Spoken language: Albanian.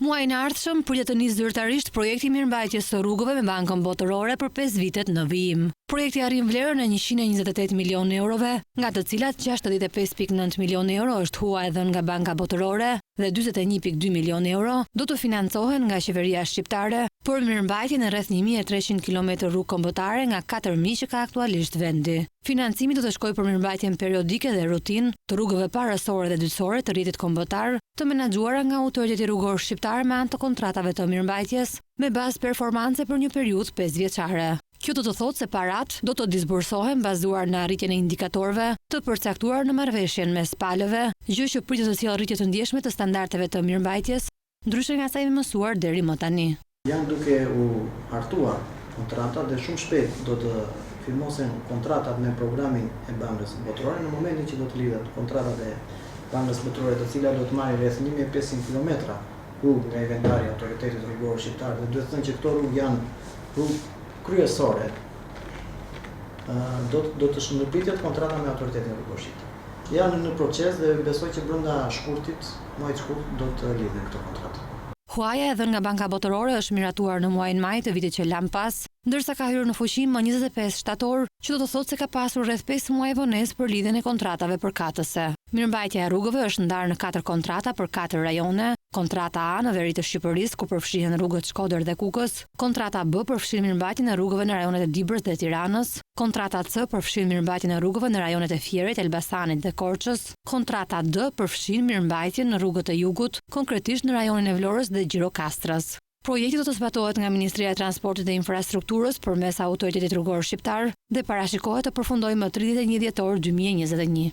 Muajin e ardhshëm pritet të nisë zyrtarisht projekti mirëmbajtjes së rrugëve me Bankën Botërore për 5 vitet në vijim. Projekti arrin vlerën e 128 milionë eurove, nga të cilat 65.9 milionë euro është huaj dhënë nga Banka Botërore dhe 41.2 milionë euro do të financohen nga qeveria shqiptare për mirëmbajtjen e rreth 1300 km rrugë kombëtare nga 4000 që ka aktualisht vendi. Financimi do të shkojë për mirëmbajtjen periodike dhe rutinë të rrugëve parasore dhe dytësore të rrjetit kombëtar, të menaxhuara nga Autoriteti Rrugor Shqiptar me anë të kontratave të mirëmbajtjes me bazë performance për një periudhë 5 vjeçare. Kjo do të thotë se parat do të disbursohen bazuar në arritjen e indikatorëve të përcaktuar në marrëveshjen mes palëve, gjë që pritet të sjellë rritje të ndjeshme të standardeve të mirëmbajtjes, ndryshe nga sa i mësuar deri më tani. Janë duke u hartuar kontratat dhe shumë shpejt do të firmosen kontratat me programin e Bankës Botërore në momentin që do të lidhet kontratat e Bankës Botërore, të cilat do të marrin rreth 1500 km rrugë nga inventari i Autoritetit Rrugor Shqiptar, dhe duhet të thënë që këto rrugë janë rrugë kryesore. Do të shndërpitet kontrata me Autoritetin Rrugor Shqiptar. Janë në proces dhe besoj që brenda shkurtit, muajit shkurt, do të lidhen këto kontrata. Huaja e dhënë nga Banka Botërore është miratuar në muajin maj të vitit që lan pas, ndërsa ka hyrë në fuqi më 25 shtator, që do të thotë se ka pasur rreth 5 muaj vonesë për lidhjen e kontratave përkatëse. Mirëmbajtja e rrugëve është ndarë në 4 kontrata për 4 rajone: kontrata A në veri të Shqipërisë, ku përfshihen rrugët Shkodër dhe Kukës; kontrata B përfshin mirëmbajtjen e rrugëve në rajonet e Dibrës dhe Tiranës; kontrata C përfshin mirëmbajtjen e rrugëve në rajonet e Fierit, Elbasanit dhe Korçës; kontrata D përfshin mirëmbajtjen në rrugët e Jugut, konkretisht në rajonin e Vlorës dhe Gjirokastrës. Projekti do të zbatohet nga Ministria e Transportit dhe Infrastrukturës përmes Autoritetit Rrugor Shqiptar dhe parashikohet të përfundojë më 31 dhjetor 2021.